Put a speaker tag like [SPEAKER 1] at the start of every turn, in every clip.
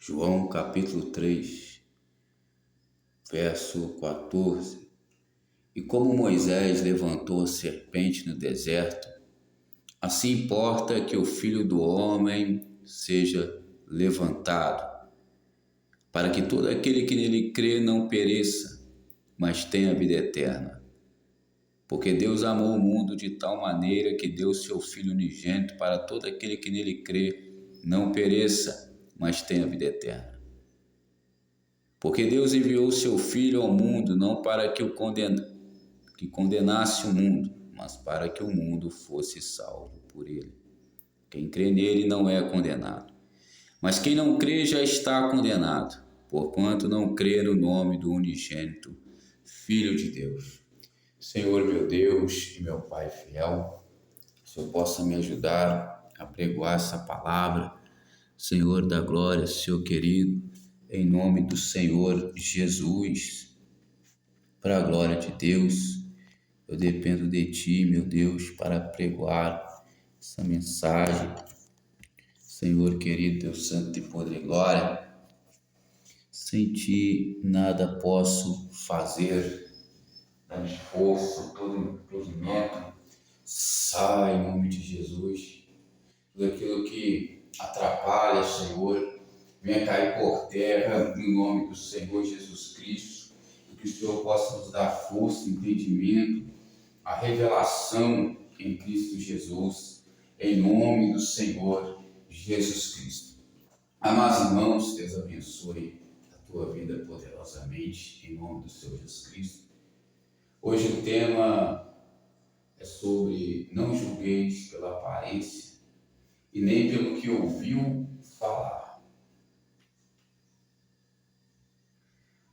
[SPEAKER 1] João capítulo 3, verso 14. E como Moisés levantou a serpente no deserto, assim importa que o Filho do Homem seja levantado, para que todo aquele que nele crê não pereça, mas tenha vida eterna. Porque Deus amou o mundo de tal maneira que deu seu Filho unigênito para todo aquele que nele crê não pereça, mas tenha vida eterna. Porque Deus enviou o seu Filho ao mundo não para que condenasse o mundo, mas para que o mundo fosse salvo por ele. Quem crê nele não é condenado, mas quem não crê já está condenado, porquanto não crê no nome do unigênito Filho de Deus. Senhor, meu Deus e meu Pai fiel, que o Senhor possa me ajudar a pregoar essa palavra, Senhor da glória, Senhor querido, em nome do Senhor Jesus, para a glória de Deus. Eu dependo de Ti, meu Deus, para pregoar essa mensagem. Senhor querido, Deus santo e poder e glória, sem Ti nada posso fazer. Dá esforço, todo impedimento, sai em nome de Jesus. Tudo aquilo que atrapalha, Senhor, venha cair por terra no nome do Senhor Jesus Cristo. E que o Senhor possa nos dar força, entendimento, a revelação em Cristo Jesus, em nome do Senhor Jesus Cristo. Amados irmãos, Deus abençoe a tua vida poderosamente, em nome do Senhor Jesus Cristo. Hoje o tema é sobre não julgueis pela aparência e nem pelo que ouviu falar.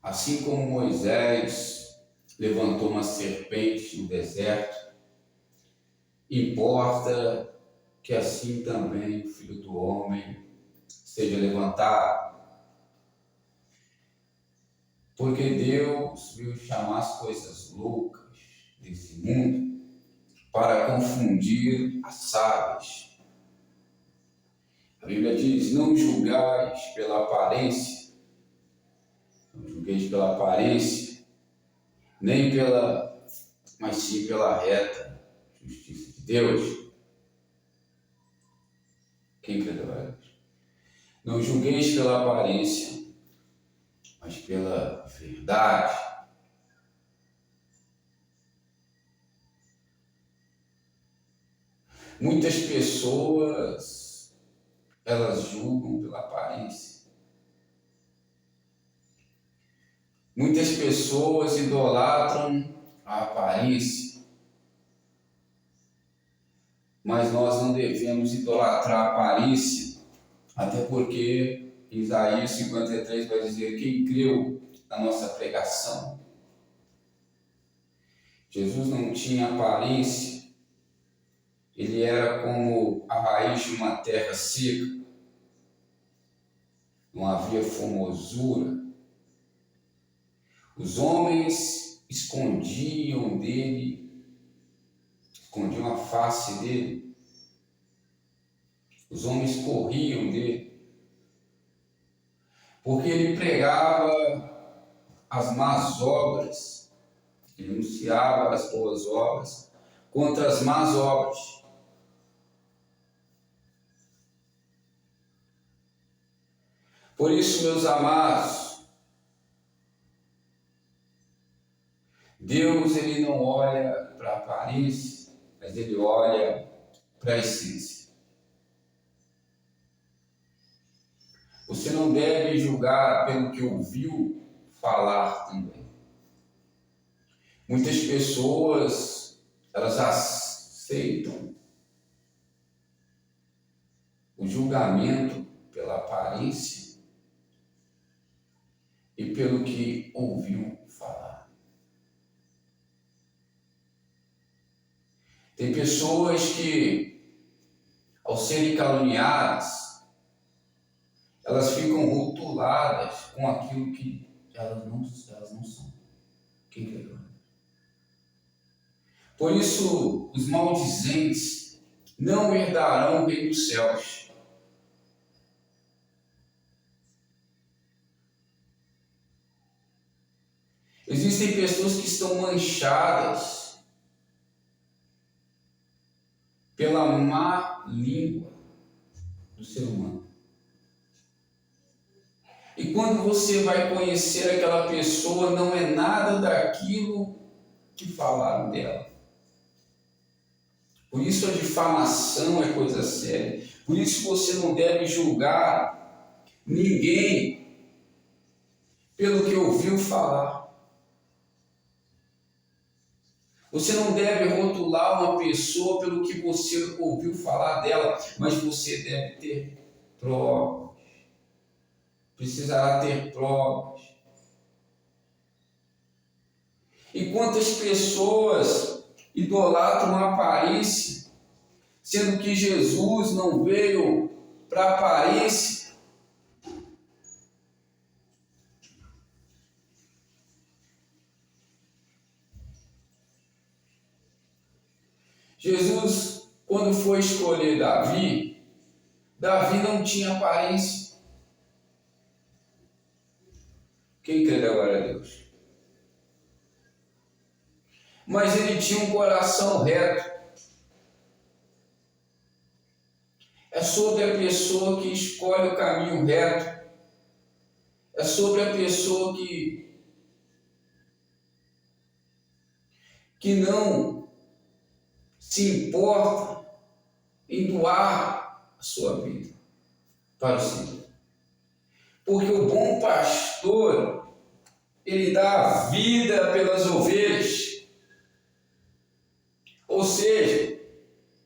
[SPEAKER 1] Assim como Moisés levantou uma serpente no deserto, importa que assim também o Filho do Homem seja levantado. Porque Deus veio chamar as coisas loucas desse mundo para confundir as sábias. A Bíblia diz: não julgais pela aparência, não julgueis pela aparência, mas sim pela reta justiça de Deus. Quem crê a Deus? Não julgueis pela aparência, mas pela verdade. Muitas pessoas, elas julgam pela aparência. Muitas pessoas idolatram a aparência, mas nós não devemos idolatrar a aparência, até porque Isaías 53 vai dizer: quem creu na nossa pregação? Jesus não tinha aparência, ele era como a raiz de uma terra seca, não havia formosura. Os homens escondiam a face dele. Os homens corriam dele, porque ele pregava as más obras, ele anunciava as boas obras contra as más obras. Por isso, meus amados, Deus ele não olha para a aparência, mas ele olha para a essência. Você não deve julgar pelo que ouviu falar também. Muitas pessoas, elas aceitam o julgamento pela aparência e pelo que ouviu falar. Tem pessoas que, ao serem caluniadas, elas ficam rotuladas com aquilo que elas não são. Quem crê? Por isso, os maldizentes não herdarão o reino dos céus. Existem pessoas que estão manchadas pela má língua do ser humano. E quando você vai conhecer aquela pessoa, não é nada daquilo que falaram dela. Por isso a difamação é coisa séria. Por isso você não deve julgar ninguém pelo que ouviu falar. Você não deve rotular uma pessoa pelo que você ouviu falar dela, mas você deve ter provas. Precisará ter provas. E quantas pessoas idolatram a aparência, sendo que Jesus não veio para aparência. Jesus, quando foi escolher Davi, Davi não tinha aparência. Quem crê da glória a Deus? Mas ele tinha um coração reto. É sobre a pessoa que escolhe o caminho reto. É sobre a pessoa que não se importa em doar a sua vida para o Senhor. Porque o bom pastor, ele dá a vida pelas ovelhas. Ou seja,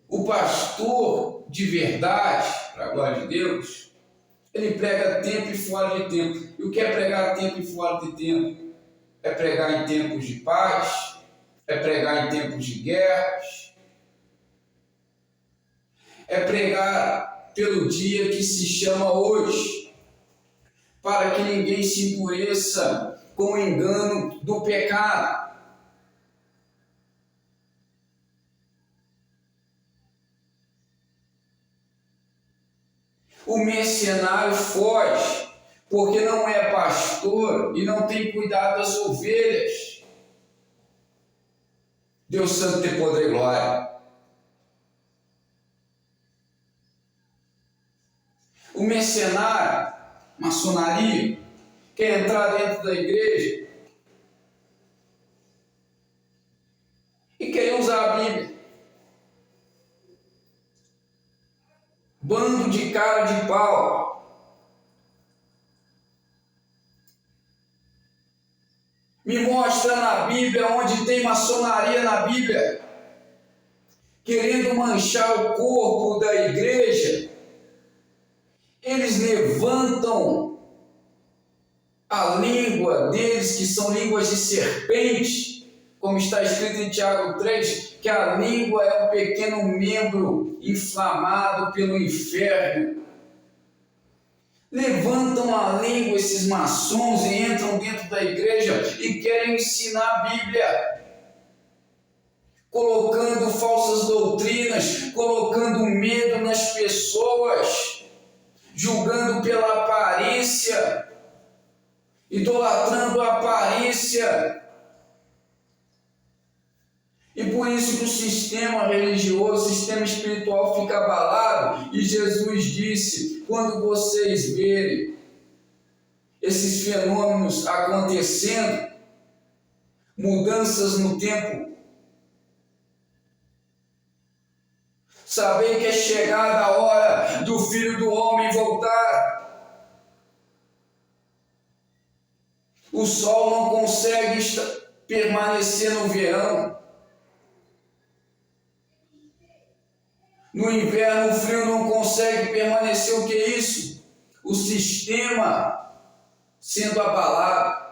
[SPEAKER 1] o pastor de verdade, para a glória de Deus, ele prega tempo e fora de tempo. E o que é pregar tempo e fora de tempo? É pregar em tempos de paz, é pregar em tempos de guerras, é pregar pelo dia que se chama hoje, para que ninguém se endureça com o engano do pecado. O mercenário foge, porque não é pastor e não tem cuidado das ovelhas. Deus santo tem poder e glória. O mercenário, maçonaria, quer entrar dentro da igreja e quer usar a Bíblia. Bando de cara de pau. Me mostra na Bíblia onde tem maçonaria na Bíblia, querendo manchar o corpo da igreja. Eles levantam a língua deles, que são línguas de serpente, como está escrito em Tiago 3, que a língua é um pequeno membro inflamado pelo inferno. Levantam a língua esses maçons e entram dentro da igreja e querem ensinar a Bíblia, colocando falsas doutrinas, colocando medo nas pessoas, julgando pela aparência, idolatrando a aparência. E por isso que o sistema religioso, o sistema espiritual fica abalado. E Jesus disse, quando vocês verem esses fenômenos acontecendo, mudanças no tempo, saber que é chegada a hora do Filho do Homem voltar. O sol não consegue permanecer no verão. No inverno, o frio não consegue permanecer. O que é isso? O sistema sendo abalado.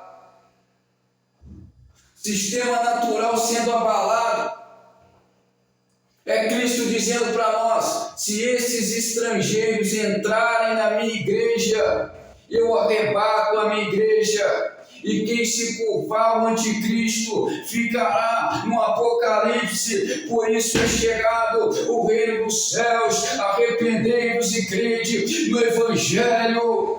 [SPEAKER 1] Sistema natural sendo abalado. É Cristo dizendo para nós, se esses estrangeiros entrarem na minha igreja, eu arrebato a minha igreja. E quem se curvar ao anticristo ficará no Apocalipse. Por isso é chegado o reino dos céus. Arrependei-vos e crede no Evangelho.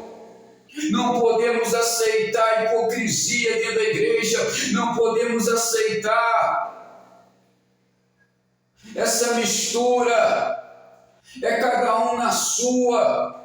[SPEAKER 1] Não podemos aceitar hipocrisia dentro da igreja, não podemos aceitar essa mistura, é cada um na sua.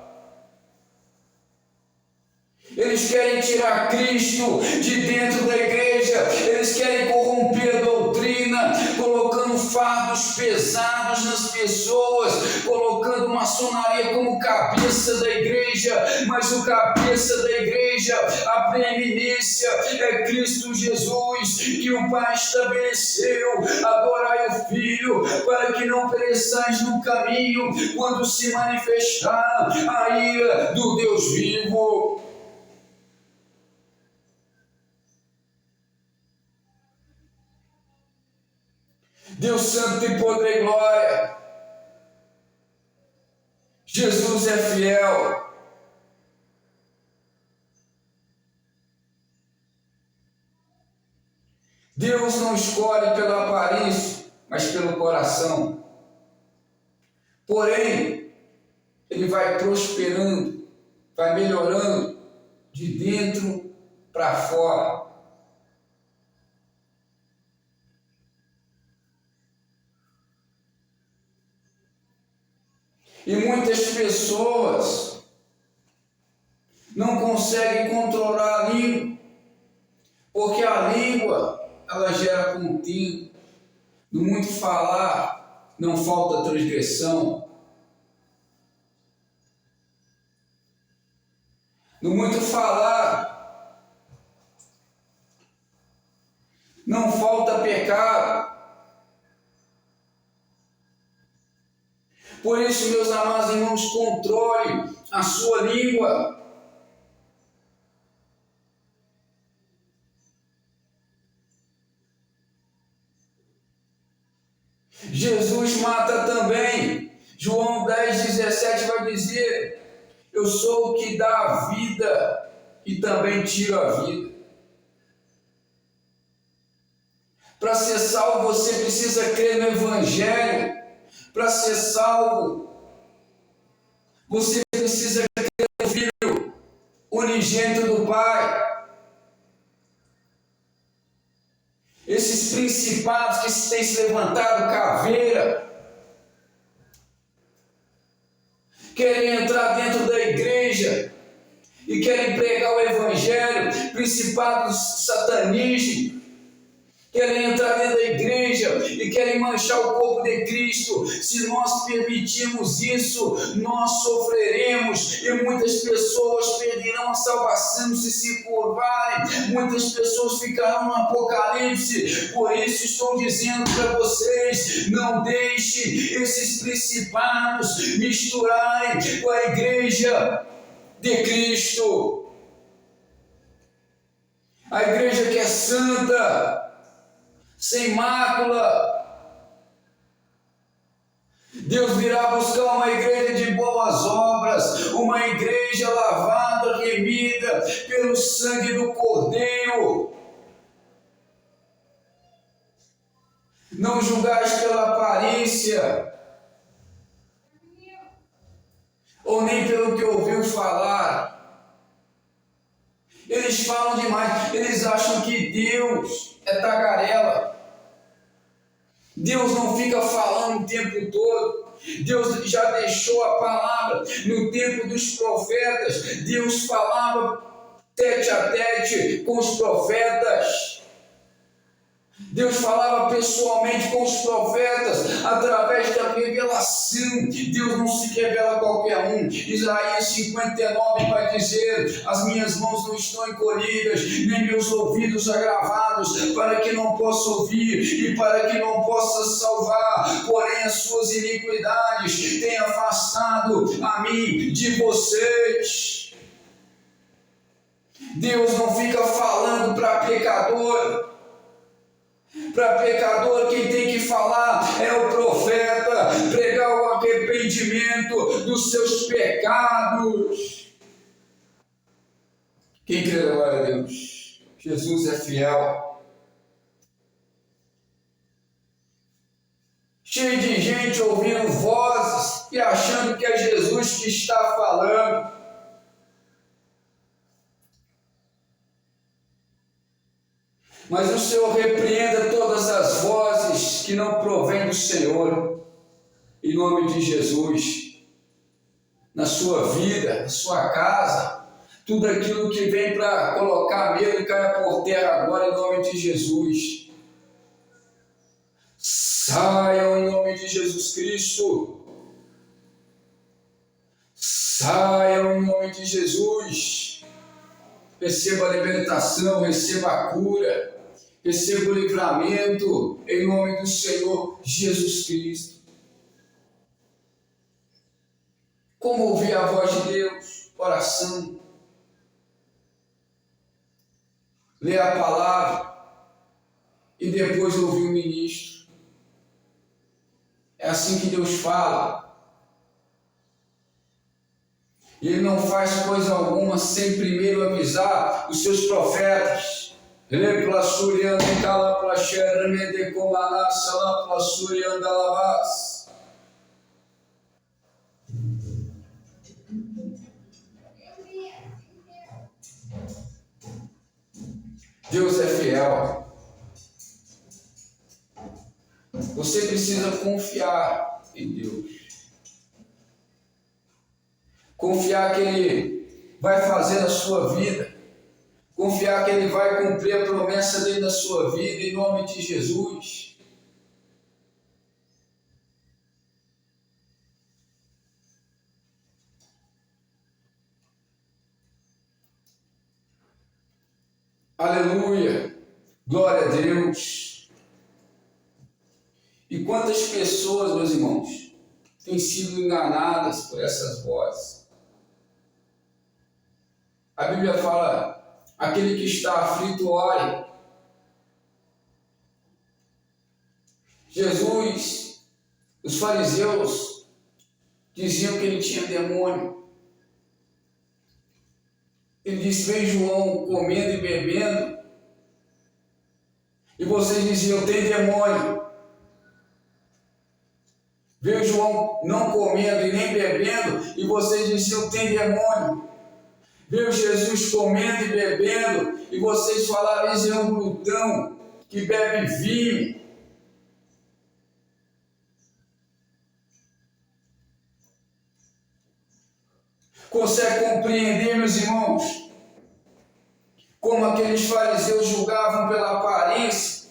[SPEAKER 1] Eles querem tirar Cristo de dentro da igreja, eles querem corromper a doutrina, colocando fardos pesados nas pessoas, colocando maçonaria como cabeça da igreja, mas o cabeça da igreja, a preeminência é Cristo Jesus, que o Pai estabeleceu. Adorai o Filho, para que não pereçais no caminho, quando se manifestar a ira do Deus vivo. Deus Santo tem poder e glória. Jesus é fiel. Deus não escolhe pela aparência, mas pelo coração. Porém, Ele vai prosperando, vai melhorando de dentro para fora. E muitas pessoas não conseguem controlar a língua, porque a língua, ela gera contenda. No muito falar, não falta transgressão. No muito falar, não falta pecado. Por isso, meus amados irmãos, controle a sua língua. Jesus mata também. João 10,17 vai dizer: eu sou o que dá a vida e também tiro a vida. Para ser salvo, você precisa crer no Evangelho. Para ser salvo, você precisa crer no Filho unigênito do Pai. Esses principados que têm se levantado caveira, querem entrar dentro da igreja e querem pregar o Evangelho, principados satanistas, querem entrar dentro da igreja e querem manchar o corpo de Cristo. Se nós permitirmos isso, nós sofreremos e muitas pessoas perderão a salvação se se curvarem. Muitas pessoas ficarão no apocalipse. Por isso estou dizendo para vocês, não deixe esses principados misturarem com a igreja de Cristo. A igreja que é santa, sem mácula. Deus virá buscar uma igreja de boas obras, uma igreja lavada, remida pelo sangue do Cordeiro. Não julgais pela aparência, ou nem pelo que ouviu falar. Eles falam demais, eles acham que Deus é tagarela. Deus não fica falando o tempo todo. Deus já deixou a palavra no tempo dos profetas. Deus falava tete a tete com os profetas. Deus falava pessoalmente com os profetas através da revelação. Deus não se revela a qualquer um. Isaías 59 vai dizer: as minhas mãos não estão encolhidas, nem meus ouvidos agravados, para que não possa ouvir e para que não possa salvar. Porém as suas iniquidades têm afastado a mim de vocês. Deus não fica falando para pecador. Para pecador, quem tem que falar é o profeta, pregar o arrependimento dos seus pecados. Quem crê, glória a Deus. Jesus é fiel. Cheio de gente ouvindo vozes e achando que é Jesus que está falando.
[SPEAKER 2] Mas o Senhor repreenda todas as vozes que não provêm do Senhor, em nome de Jesus, na sua vida, na sua casa, tudo aquilo que vem para colocar medo caia por terra agora, em nome de Jesus. Saiam em nome de Jesus Cristo. Saiam em nome de Jesus. Receba a libertação, receba a cura, receba o livramento em nome do Senhor Jesus Cristo. Como ouvir a voz de Deus? Oração. Ler a palavra e depois ouvir o ministro. É assim que Deus fala. E Ele não faz coisa alguma sem primeiro avisar os seus profetas. Deus é fiel. Você precisa confiar em Deus. Confiar que Ele vai fazer na sua vida. Confiar que Ele vai cumprir a promessa dele na sua vida, em nome de Jesus. Aleluia! Glória a Deus! E quantas pessoas, meus irmãos, têm sido enganadas por essas vozes? A Bíblia fala, aquele que está aflito, ore. Jesus, os fariseus diziam que ele tinha demônio. Ele disse, vem João comendo e bebendo, e vocês diziam, tem demônio. Veio João não comendo e nem bebendo, e vocês diziam, tem demônio. Veio Jesus comendo e bebendo, e vocês falaram, esse é um glutão que bebe vinho. Consegue compreender, meus irmãos, como aqueles fariseus julgavam pela aparência?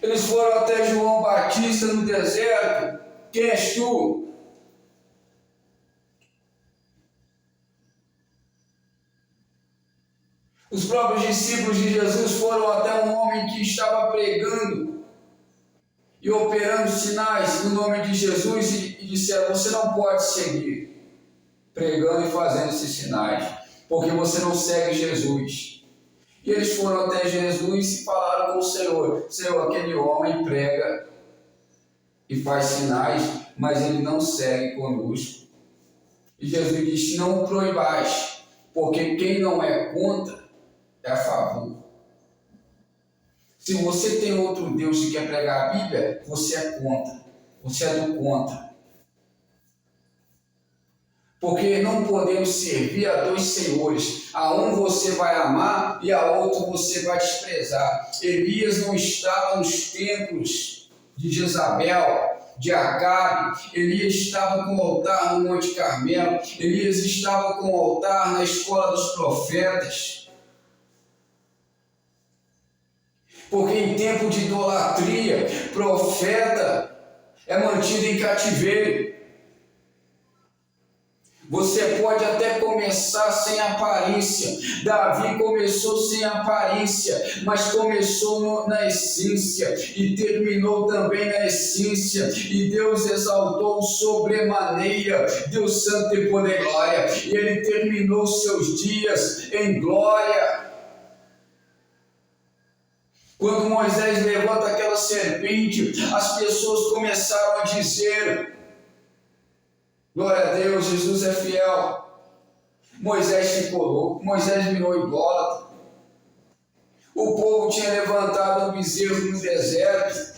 [SPEAKER 2] Eles foram até João Batista no deserto. Quem és tu? Os próprios discípulos de Jesus foram até um homem que estava pregando e operando sinais no nome de Jesus e disseram, você não pode seguir pregando e fazendo esses sinais, porque você não segue Jesus. E eles foram até Jesus e falaram com o Senhor, Senhor, aquele homem prega e faz sinais, mas ele não segue conosco. E Jesus disse, não o proibais, porque quem não é contra é a favor. Se você tem outro Deus e quer pregar a Bíblia, você é contra, você é do contra. Porque não podemos servir a dois senhores. A um você vai amar e a outro você vai desprezar. Elias não estava nos templos de Jezabel, de Acabe. Elias estava com o altar no Monte Carmelo. Elias estava com o altar na escola dos profetas. Porque em tempo de idolatria, profeta é mantido em cativeiro. Você pode até começar sem aparência. Davi começou sem aparência, mas começou na essência e terminou também na essência. E Deus exaltou sobremaneira, Deus santo e poder glória. E ele terminou seus dias em glória. Quando Moisés levanta aquela serpente, as pessoas começaram a dizer, glória a Deus, Jesus é fiel. Moisés ficou louco, Moisés virou idólatra. O povo tinha levantado um bezerro no deserto.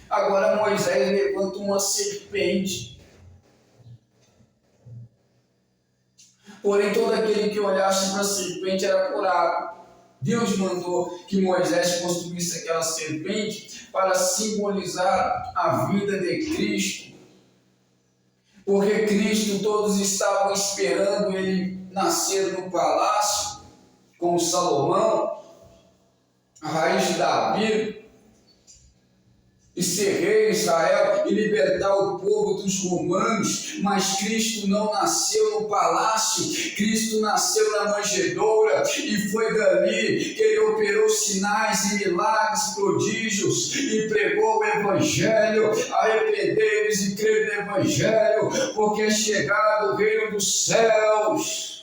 [SPEAKER 2] Agora Moisés levanta uma serpente. Porém, todo aquele que olhasse para a serpente era curado. Deus mandou que Moisés construísse aquela serpente para simbolizar a vida de Cristo. Porque Cristo, todos estavam esperando ele nascer no palácio, como Salomão, a raiz de Davi, e ser rei de Israel e libertar o povo dos romanos, mas Cristo não nasceu no palácio, Cristo nasceu na manjedoura, e foi dali que ele operou sinais e milagres, prodígios, e pregou o Evangelho. Arrependei-vos e crede no Evangelho, porque é chegado o reino dos céus.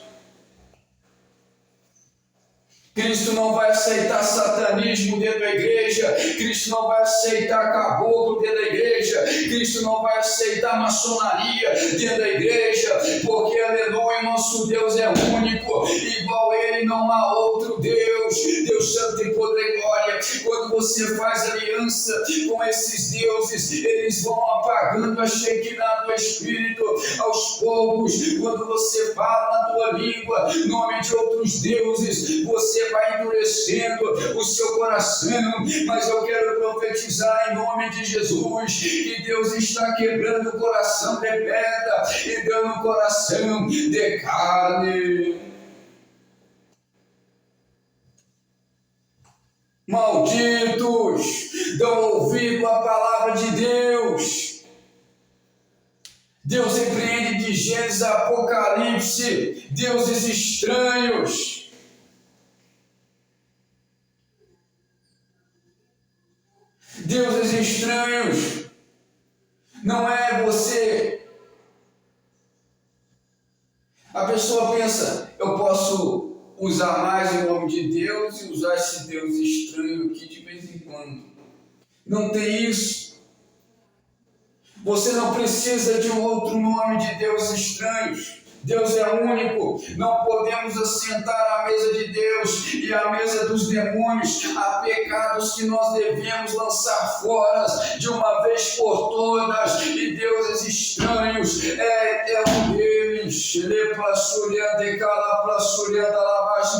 [SPEAKER 2] Cristo não vai aceitar satanismo dentro da igreja, Cristo não vai aceitar caboclo dentro da igreja, Cristo não vai aceitar maçonaria dentro da igreja, porque, aleluia, nosso Deus é único, igual a Ele não há outro Deus, Deus Santo em poder e glória. Quando você faz aliança com esses deuses, eles vão apagando a Shekinah do Espírito aos poucos. Quando você fala na tua língua, nome de outros deuses, você vai endurecendo o seu coração, mas eu quero profetizar em nome de Jesus que Deus está quebrando o coração de pedra e dando um coração de carne. Malditos, dão ouvido à palavra de Deus. Deus repreende de Gênesis a Apocalipse deuses estranhos. Deuses estranhos, não é você. A pessoa pensa, eu posso usar mais o nome de Deus e usar esse Deus estranho aqui de vez em quando. Não tem isso. Você não precisa de um outro nome de Deus estranhos. Deus é único, não podemos assentar à mesa de Deus e à mesa dos demônios. Há pecados que nós devemos lançar fora de uma vez por todas, e deuses estranhos é um deles.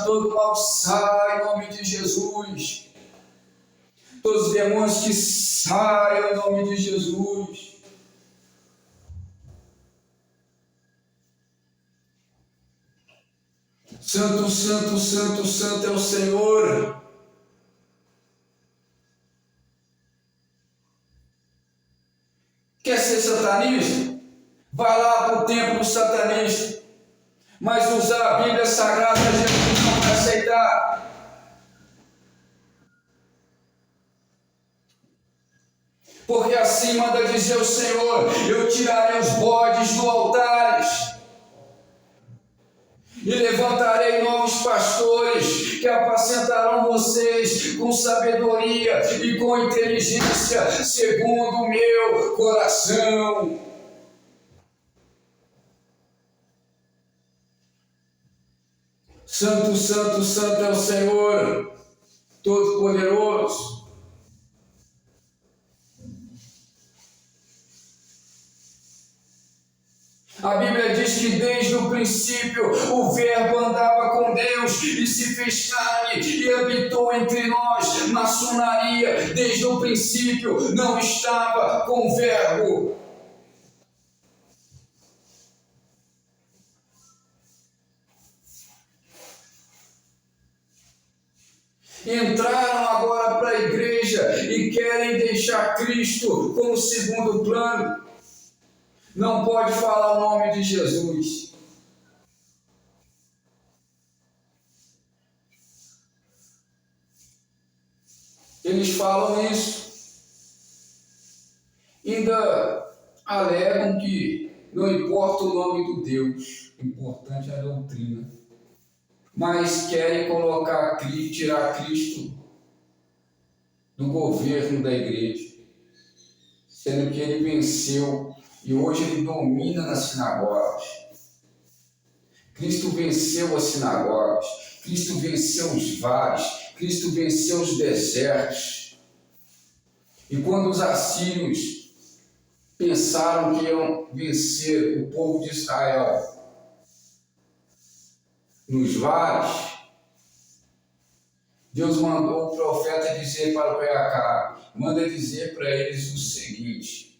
[SPEAKER 2] Todo mal sai em nome de Jesus. Todos os demônios que saiam em nome de Jesus. Santo, santo, santo, santo é o Senhor. Quer ser satanista? Vai lá para o templo satanista. Mas usar a Bíblia Sagrada, Jesus não vai aceitar. Porque assim manda dizer o Senhor: eu tirarei os bodes do altares e levantarei novos pastores que apacentarão vocês com sabedoria e com inteligência, segundo o meu coração. Santo, santo, santo é o Senhor, Todo-Poderoso. A Bíblia diz que desde o princípio o Verbo andava com Deus e se fez carne e habitou entre nós. Maçonaria, desde o princípio, não estava com o Verbo. Entraram agora para a igreja e querem deixar Cristo como segundo plano. Não pode falar o nome de Jesus. Eles falam isso. Ainda alegam que não importa o nome do Deus, o importante é a doutrina. Mas querem tirar Cristo do governo da igreja, sendo que ele venceu e hoje ele domina nas sinagogas. Cristo venceu as sinagogas, Cristo venceu os vales, Cristo venceu os desertos. E quando os assírios pensaram que iam vencer o povo de Israel, nos vales, Deus mandou o profeta dizer para o rei Acabe, manda dizer para eles o seguinte,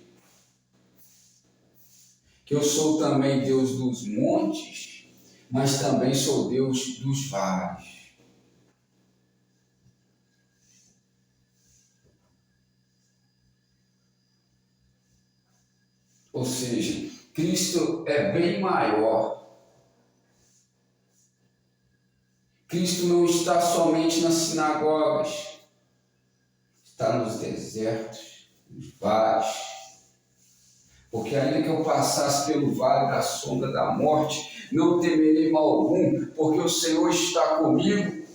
[SPEAKER 2] que eu sou também Deus dos montes, mas também sou Deus dos vales. Ou seja, Cristo é bem maior. Cristo não está somente nas sinagogas, está nos desertos, nos vales. Porque ainda que eu passasse pelo vale da sombra da morte, não temerei mal algum, porque o Senhor está comigo.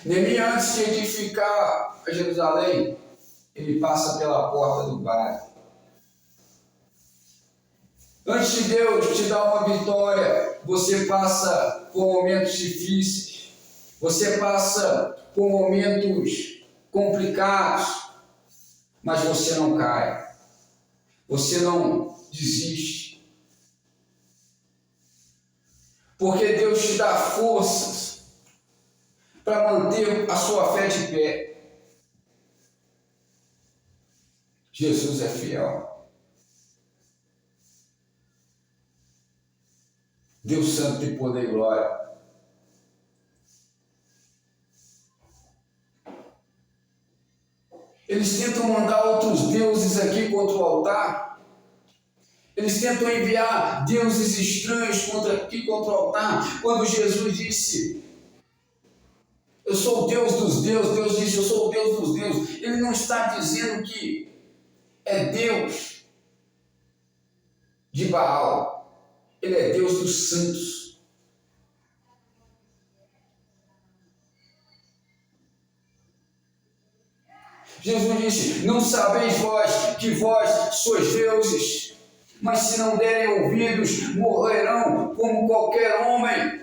[SPEAKER 2] Neemias, antes de edificar a Jerusalém, ele passa pela porta do vale. Antes de Deus te dar uma vitória, você passa por momentos difíceis, você passa por momentos complicados, mas você não cai, você não desiste, porque Deus te dá forças para manter a sua fé de pé. Jesus é fiel. Deus Santo tem poder e glória. Eles tentam mandar outros deuses aqui contra o altar. Eles tentam enviar deuses estranhos aqui contra o altar. Quando Jesus disse, eu sou o Deus dos deuses, Deus disse, eu sou o Deus dos deuses. Ele não está dizendo que é Deus de Baal. Ele é Deus dos santos. Jesus disse, não sabeis vós que vós sois deuses, mas se não derem ouvidos, morrerão como qualquer homem.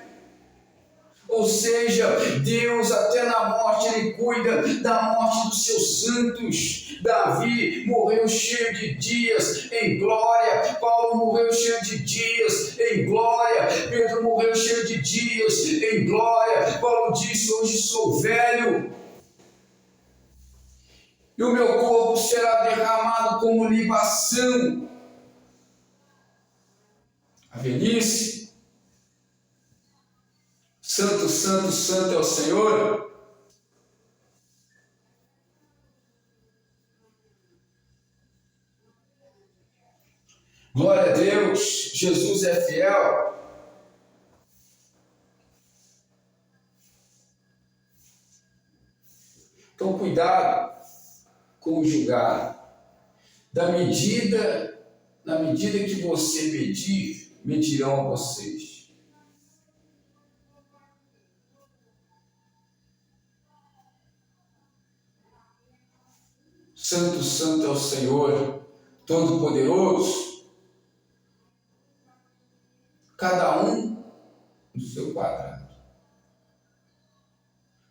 [SPEAKER 2] Ou seja, Deus até na morte, Ele cuida da morte dos seus santos. Davi morreu cheio de dias em glória, Paulo morreu cheio de dias em glória, Pedro morreu cheio de dias em glória. Paulo disse, hoje sou velho, e o meu corpo será derramado como libação. A velhice. Santo, santo, santo é o Senhor. Glória a Deus, Jesus é fiel. Então, cuidado com o julgar. Na medida que você medir, medirão a vocês. Santo, santo é o Senhor, Todo-Poderoso. Cada um no seu quadrado.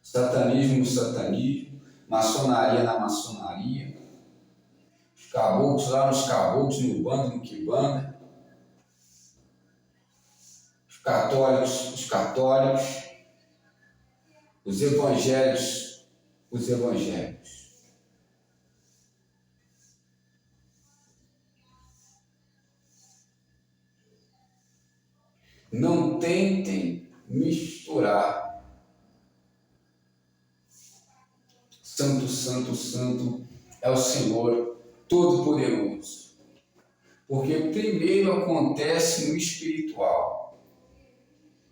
[SPEAKER 2] Satanismo no satanismo, maçonaria na maçonaria, os caboclos lá nos caboclos, no bando, no quimbanda, os católicos, os evangélicos. Não tentem misturar. Santo, santo, santo é o Senhor Todo-Poderoso. Porque primeiro acontece no espiritual.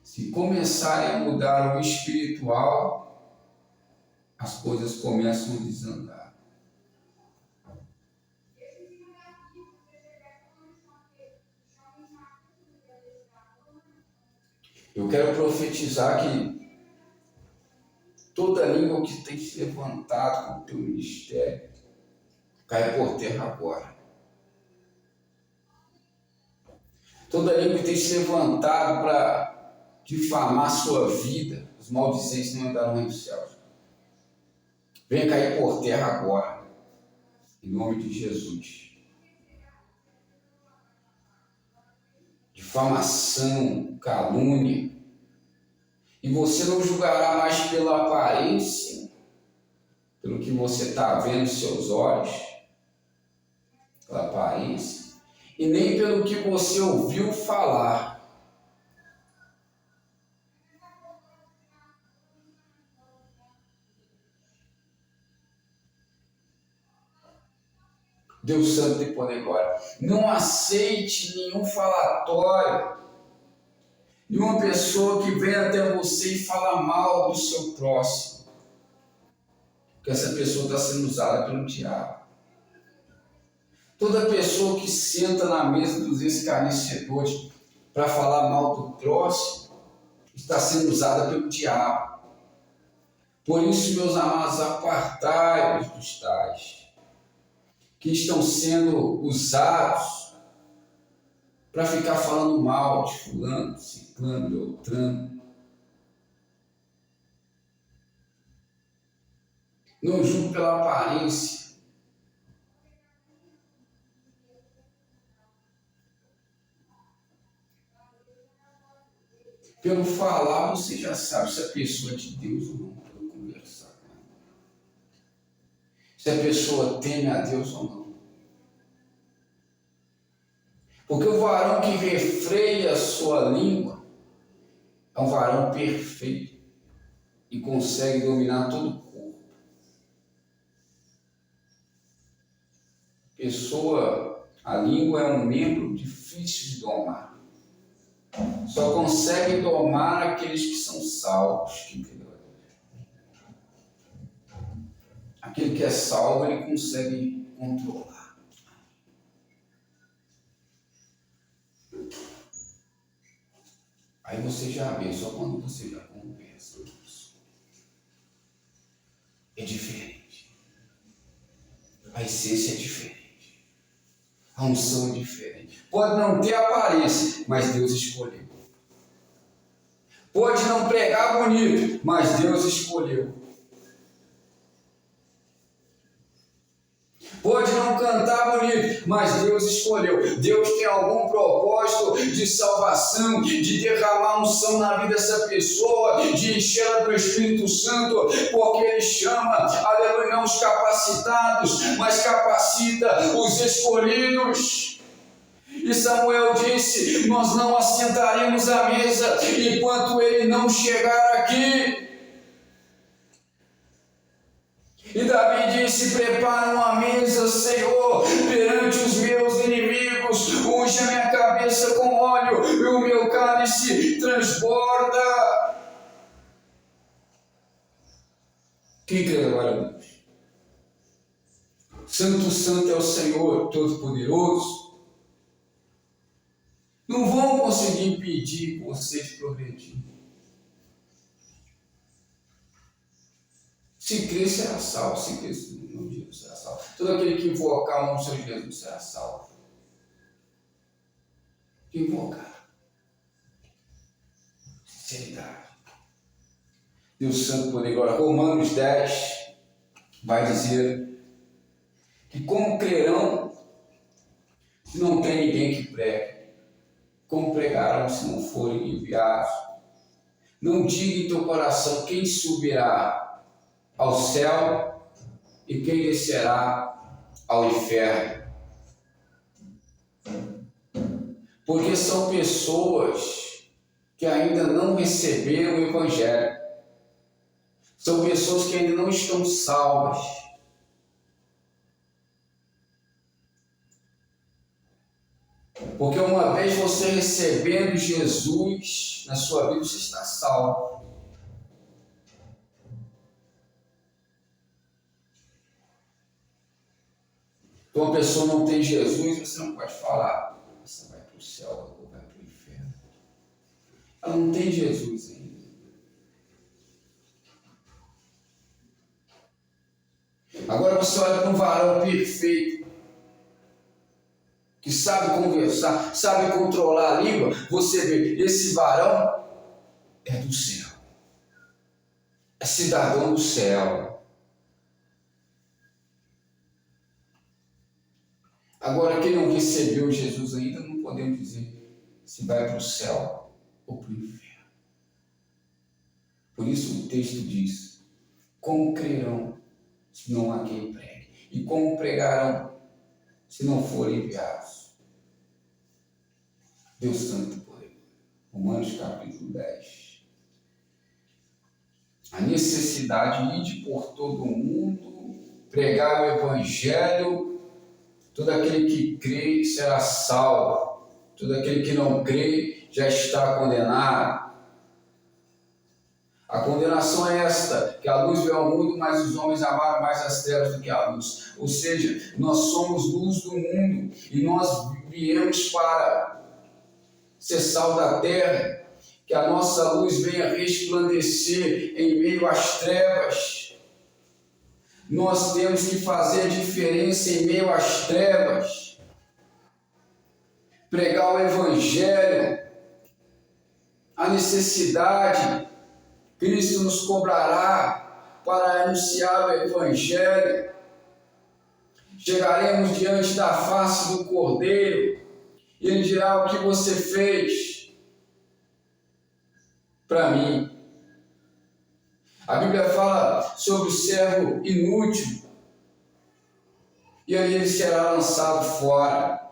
[SPEAKER 2] Se começarem a mudar o espiritual, as coisas começam a desandar. Eu quero profetizar que toda língua que tem se levantado com o teu ministério cai por terra agora. Toda língua que tem se levantado para difamar a sua vida, os maldizentes não andarão no reino dos céus. Venha cair por terra agora, em nome de Jesus. difamação, calúnia. E você não julgará mais pela aparência, pelo que você está vendo nos seus olhos, pela aparência, e nem pelo que você ouviu falar. Deus Santo e Poderoso, não aceite nenhum falatório, nenhuma pessoa que venha até você e fala mal do seu próximo, porque essa pessoa está sendo usada pelo diabo. Toda pessoa que senta na mesa dos escarnecedores para falar mal do próximo está sendo usada pelo diabo. Por isso, meus amados, apartai-vos dos tais que estão sendo usados para ficar falando mal de fulano, ciclano, beltrano. Não julgue pela aparência. Pelo falar, você já sabe se a pessoa é de Deus ou não, pelo conversar com ela. Se a pessoa teme a Deus ou não. Porque o varão que refreia a sua língua é um varão perfeito e consegue dominar todo o corpo. A língua é um membro difícil de domar. Só consegue domar aqueles que são salvos, que entendeu? Aquele que é salvo, ele consegue controlar. Aí você já vê, só quando você já conversa com isso. É diferente. A essência é diferente. A unção é diferente. Pode não ter aparência, mas Deus escolheu. Pode não pregar bonito, mas Deus escolheu. Pode não cantar bonito, mas Deus escolheu. Deus tem algum propósito de salvação, de derramar unção na vida dessa pessoa, de enchê-la do Espírito Santo, porque Ele chama, aleluia, não os capacitados, mas capacita os escolhidos. E Samuel disse: nós não assentaremos à mesa enquanto ele não chegar aqui. E Davi disse: prepara uma mesa, Senhor, perante os meus inimigos, unge a minha cabeça com óleo e o meu cálice transborda. Quem crê agora a Deus? Santo, santo é o Senhor Todo-Poderoso. Não vão conseguir impedir vocês de progredir. Se crer, será salvo. Se crer no nome de Jesus, será salvo. Todo aquele que invocar o nome do Senhor Jesus será salvo. Que invocar. Sinceridade. Deus Santo Poder. Agora, Romanos 10 vai dizer que como crerão se não tem ninguém que pregue? Como pregarão se não forem enviados? Não diga em teu coração quem subirá ao céu e quem descerá ao inferno. Porque são pessoas que ainda não receberam o Evangelho. São pessoas que ainda não estão salvas. Porque uma vez você recebendo Jesus na sua vida, você está salvo. Então, uma pessoa não tem Jesus, você não pode falar: você vai para o céu ou vai para o inferno. Ela não tem Jesus ainda. Agora você olha para um varão perfeito, que sabe conversar, sabe controlar a língua, você vê, esse varão é do céu, é cidadão do céu. Agora, quem não recebeu Jesus ainda, não podemos dizer se vai para o céu ou para o inferno. Por isso o texto diz: como crerão se não há quem pregue? E como pregarão se não forem enviados? Deus Santo poderoso. Romanos capítulo 10. A necessidade de ir por todo o mundo, pregar o Evangelho. Todo aquele que crê será salvo. Todo aquele que não crê já está condenado. A condenação é esta, que a luz veio ao mundo, mas os homens amaram mais as trevas do que a luz. Ou seja, nós somos luz do mundo e nós viemos para ser sal da terra, que a nossa luz venha resplandecer em meio às trevas. Nós temos que fazer a diferença em meio às trevas. Pregar o Evangelho, a necessidade. Cristo nos cobrará para anunciar o Evangelho. Chegaremos diante da face do Cordeiro e Ele dirá: o que você fez para mim? A Bíblia fala sobre o servo inútil e ali ele será lançado fora.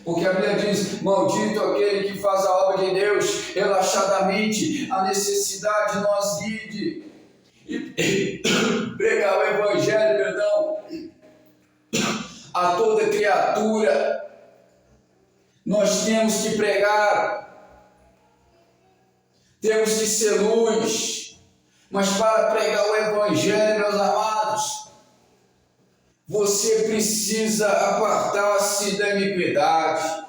[SPEAKER 2] Porque a Bíblia diz: maldito aquele que faz a obra de Deus relaxadamente, a necessidade de nós ir e pregar o Evangelho, a toda criatura. Nós temos que pregar, temos que ser luz, mas para pregar o Evangelho, meus amados, você precisa apartar-se da iniquidade.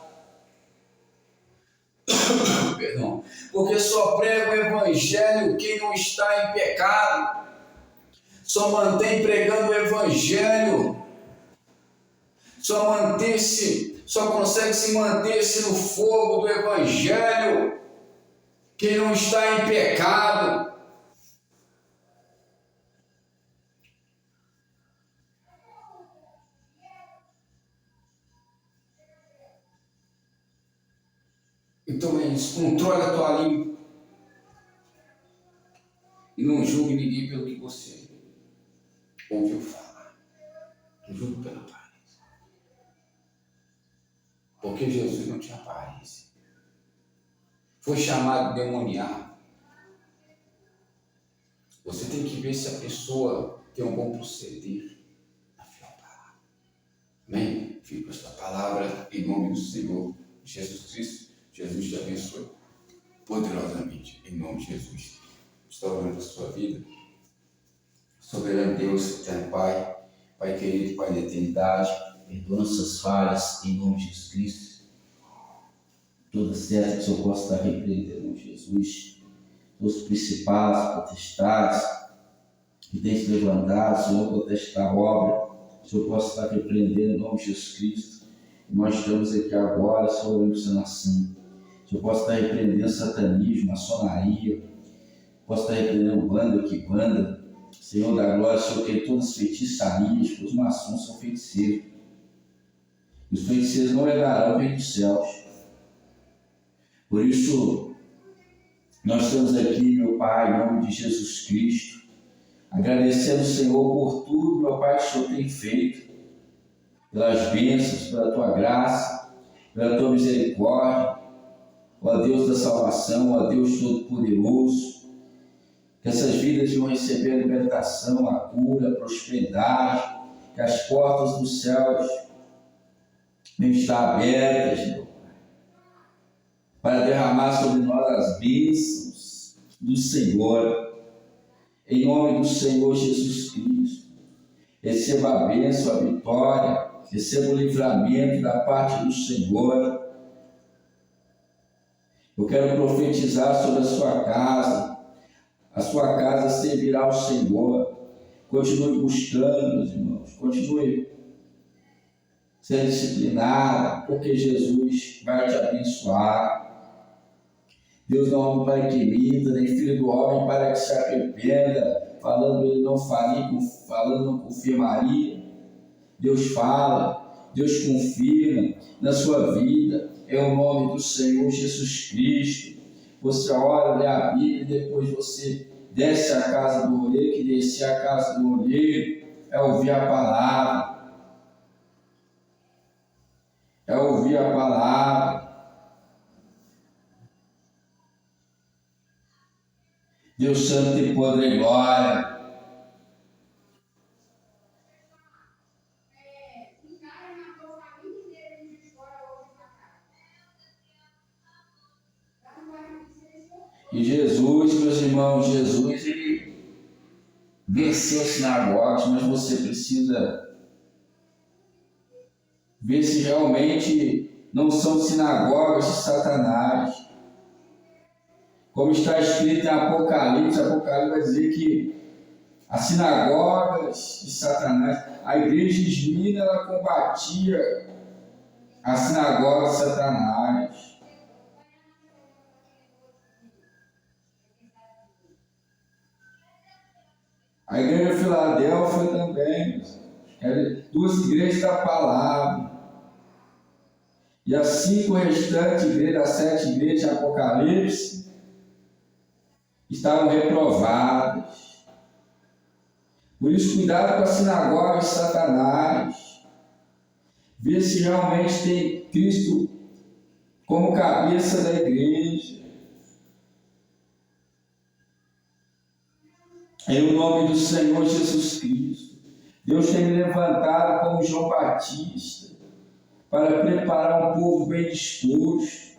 [SPEAKER 2] Perdão. Porque só prega o Evangelho quem não está em pecado. Só mantém pregando o Evangelho. Só consegue se manter-se no fogo do Evangelho quem não está em pecado. Então é isso, controle a tua língua e não julgue ninguém pelo que você ouviu falar. Não julgue pela aparência. Porque Jesus não tinha aparência. Foi chamado de demoniado. Você tem que ver se a pessoa tem um bom proceder na fiel palavra. Amém? Fico com esta palavra em nome do Senhor Jesus Cristo. Jesus te abençoe poderosamente, em nome de Jesus. Estou orando a sua vida. Soberano Deus, eterno Pai, Pai querido, Pai da eternidade, perdoa nossas falhas, em nome de Jesus Cristo. Todas certas que o Senhor possa estar repreendendo, em nome de Jesus. Todos os principados, potestades que têm se levantado, Senhor, contra esta obra, o Senhor possa estar repreendendo, em nome de Jesus Cristo. E nós estamos aqui agora, Senhor, orando por essa nação. Eu posso estar repreendendo satanismo, maçonaria, posso estar repreendendo banda que banda. Senhor da glória, Senhor, que todos os feitiçarias, os maçons são feiticeiros. Os feiticeiros não herdarão o reino dos céus. Por isso, nós estamos aqui, meu Pai, em nome de Jesus Cristo, agradecendo ao Senhor por tudo, meu Pai, que o Senhor tem feito, pelas bênçãos, pela Tua graça, pela Tua misericórdia. Ó Deus da salvação, ó Deus Todo-Poderoso, que essas vidas venham receber a libertação, a cura, a prosperidade, que as portas dos céus venham estar abertas, meu Pai, para derramar sobre nós as bênçãos do Senhor, em nome do Senhor Jesus Cristo. Receba a bênção, a vitória, receba o livramento da parte do Senhor. Eu quero profetizar sobre a sua casa. A sua casa servirá ao Senhor. Continue buscando, meus irmãos. Continue sendo disciplinado, porque Jesus vai te abençoar. Deus não é homem para que minta, nem filho do homem para que se arrependa. Falando ele não faria, falando não confirmaria. Deus fala. Deus confirma na sua vida, é o nome do Senhor Jesus Cristo. Você ora, lê a Bíblia e depois você desce à casa do olheiro, que descer à casa do olheiro é ouvir a palavra. É ouvir a palavra. Deus Santo e Poder e Glória. E Jesus, meus irmãos, Jesus, ele venceu as sinagogas, mas você precisa ver se realmente não são sinagogas de Satanás. Como está escrito em Apocalipse, Apocalipse vai dizer que as sinagogas de Satanás, a igreja de Esmirna, ela combatia a sinagoga de Satanás. A igreja de Filadélfia também, duas igrejas da palavra. E as 5 restantes igrejas, as 7 igrejas de Apocalipse, estavam reprovadas. Por isso, cuidado com a sinagoga de Satanás. Ver se realmente tem Cristo como cabeça da igreja. Em nome do Senhor Jesus Cristo, Deus tem me levantado como João Batista para preparar um povo bem disposto.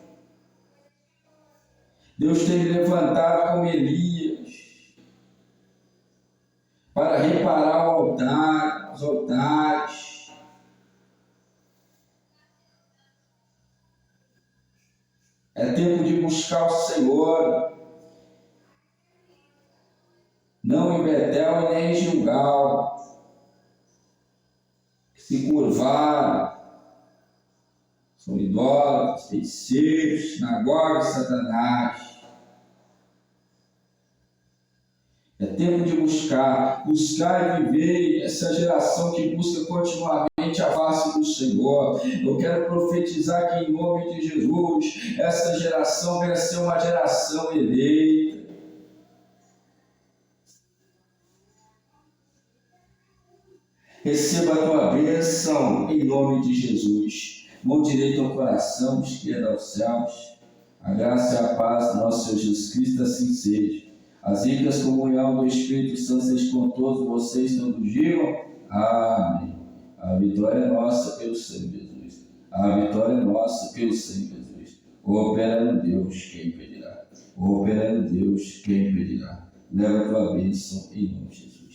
[SPEAKER 2] Deus tem me levantado como Elias para reparar o altar, os altares. É tempo de buscar o Senhor. Não em Betel e nem em Gilgal, se curvaram, são idólatras, feiticeiros, sinagogas de Satanás. É tempo de buscar e viver essa geração que busca continuamente a face do Senhor. Eu quero profetizar que em nome de Jesus, essa geração vai ser uma geração eleita. Receba a tua bênção em nome de Jesus. Mão direita ao coração, esquerda aos céus. A graça e a paz do nosso Senhor Jesus Cristo, assim seja. As ricas comunhão do Espírito Santo seja com todos vocês, todos digam amém. A vitória é nossa pelo Senhor Jesus. A vitória é nossa pelo Senhor Jesus. Operando Deus, quem impedirá? Operando Deus, quem impedirá? Leva a tua bênção em nome de Jesus.